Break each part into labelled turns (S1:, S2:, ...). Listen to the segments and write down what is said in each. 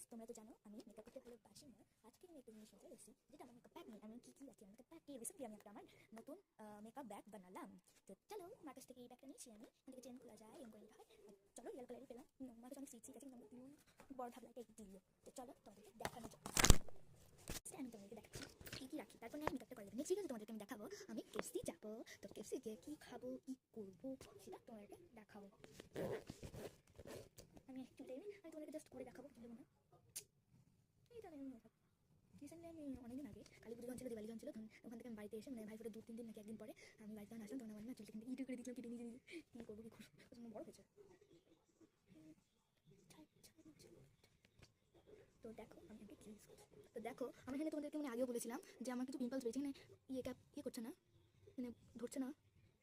S1: Guys, তোমরা তো জানো আমি মেকআপ করতে ভালোবাসি না। আজকে আমি একটা জিনিস নিতে এসেছি, যেটা আমার মেকআপ ব্যাগ নিয়ে। আমি কি রাখি আমার মেকআপ ব্যাগ নিয়ে রিসেন্টলি আমি একটা আমার নতুন মেকআপ ব্যাগ বানালাম। তো চলো, আমার কাছ থেকে এই ব্যাগটা নিয়েছি আমি। এখান থেকে চেন খোলা যায়, এরকম করে নিতে হয়। চলো, ইয়েলো কালারই পেলাম। আমার কাছে অনেক সিট আছে, কিন্তু আমার বড় ভাবলাম এটা দিও। তো চলো তোমাদেরকে দেখানো যাক। আমি তোমাদেরকে দেখাচ্ছি কী কী রাখি, তারপর আমি মেকআপটা করে দেবো। নেক্সট তোমাদেরকে আমি দেখাবো আমি কেএফসি যাবো। তো কেএফসি গিয়ে কী খাবো, কী করবো, সেটা তোমাদেরকে দেখাবো। আমি তোমাদেরকে জাস্ট করে দেখাবো, কিছু দেবো না। এইটা আমি রিসেন্টলি আমি অনেকদিন আগে কালী পুজো যখন ছিল, দিওয়ালি যখন ছিল, তখন ওখান থেকে আমি বাড়িতে এসে মানে ভাই ফোটা 2-3 দিন নাকি একদিন পরে আমি বাড়িতে যখন আসলাম, তখন আমার না চুলটা কিন্তু ইউটিউব করে দিচ্ছিলাম, কেটে নিজে নিজে কী করবো কী করবো, প্রচন্ড বড় হয়েছে। তো দেখো আমি আগে কি ইউজ করছি। তো দেখো আমি এখানে তোমাদেরকে মানে আগেও বলেছিলাম যে আমার কিছু পিম্পলস রয়েছে এখানে, ইয়ে করছে না, মানে ধরছে না,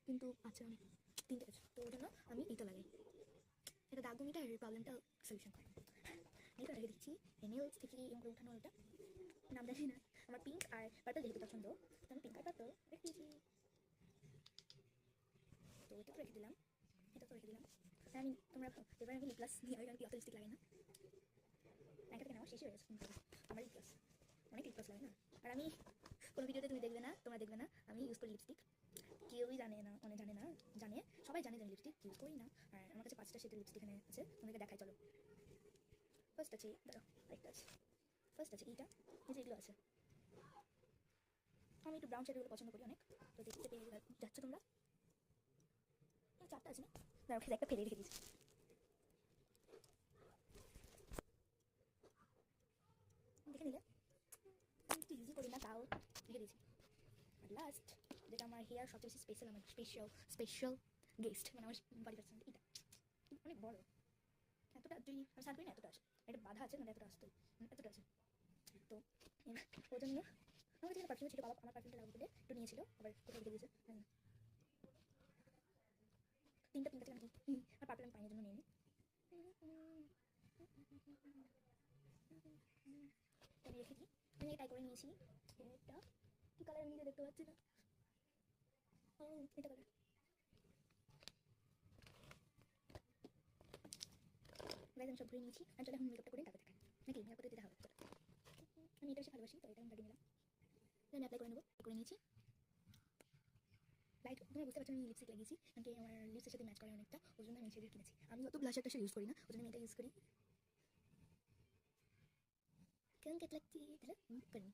S1: কিন্তু আচ্ছা আমি 3টে আছে, তো ওই জন্য আমি এইটা লাগাই। এটা দাগমিটার প্রবলেমটা সলিউশন করে। এটা রেখে দিচ্ছি নেলস থেকে এরকম করে উঠানো। ওটা নাম জানি না, আমার পিঙ্ক আর পার্পল যেহেতু পছন্দ, তো আমি পিঙ্ক আর পার্পল রেখে দিয়েছি। তো এটা তো রেখে দিলাম, এটা তো রেখে দিলাম। আর আমি তোমরা এবার আমি লিপ গ্লাস দিয়ে আমি অত লিপস্টিক লাগাই না, একটা থেকে নেওয়া শেষই হয়ে গেছে। আমার লিপ গ্লাস অনেক লিপ গ্লাস লাগে না। আর আমি কোনো ভিডিওতে তুমি দেখবে না, তোমরা দেখবে না আমি ইউজ করি লিপস্টিক। কেউই জানে না, মানে জানে না, জানে সবাই জানে যে আমি লিপস্টিক ইউজ করি না। আর আমার কাছে 5টা শেডের লিপস্টিক এখানে আছে, তোমাদেরকে দেখাই চলো। ফার্স্ট আছে, দাঁড়াও আরেকটা আছে। ফার্স্ট আছে এইটা, এই যে এগুলো আছে। আমি একটু ব্রাউন শেডগুলো পছন্দ করি অনেক। তো দেখতে পেয়ে যাচ্ছ তোমরা, 4টা আছে না, দাঁড়াও একটা ফেলে রেখে দিয়েছি। দেখে নিলে একটু ইউজই করি না, তাও রেখে দিয়েছি। আর লাস্ট যেটা আমার হেয়ার সবচেয়ে বেশি স্পেশাল, আমার স্পেশাল গেস্ট, মানে আমার বডি পার্সন, এটা অনেক বড়। এতটা যদি আমি সান করি না, এতটা আসে। এটা বাধা আছে, মানে এতটা আসতো, এতটা আছে। তো ওই জন্য আমার কাছে পারফিউম ছিল, বাবা আমার পারফিউমটা লাগবে বলে একটু নিয়েছিল, আবার কোথাও রেখে দিয়েছে। 3টা পিঙ্ক আছে, আর পার্পল আমি পাইনের জন্য নিয়ে নিই। আমি রেখে দিই, আমি ট্রাই করে নিয়েছি। এটা কি কালার আমি নিজে দেখতে পাচ্ছি না, ও এটা কালার। আমি সব ঘুরে নিয়েছি, আর চলে এখন মেকআপটা করে তারপর দেখাই নাকি মেকআপ করতে দেখা হবে। আমি এটা বেশি ভালোবাসি, তো এটা আমি লাগিয়ে নিলাম। আমি অ্যাপ্লাই করে নেবো, করে নিয়েছি। লাইট তোমরা বুঝতে পারছো আমি লিপস্টিক লাগিয়েছি, কারণ কি আমার লিপসের সাথে ম্যাচ করে অনেকটা, ওই জন্য আমি শেডের কিনেছি। আমি অত ব্লাশ একটা ইউজ করি না, ওই জন্য আমি এটা ইউজ করি। কেমন কেট লাগছি তাহলে করি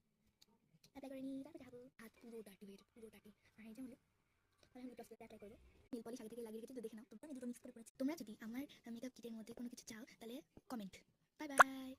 S1: অ্যাপ্লাই করে নিই, তারপর যাবো। হাত পুরো ডাটি হয়ে যাবে, পুরো ডাটি। আর এই যে হলো আমি লিপ গ্লসটা অ্যাপ্লাই করবো। নেল পলিশ আগে থেকে লাগিয়ে রেখেছি, তো দেখে নাও। তোমরা আমি দুটো মিক্স করে পড়েছি। তোমরা যদি আমার মেকআপ কিটের মধ্যে কোনো কিছু চাও তাহলে কমেন্ট। Bye bye.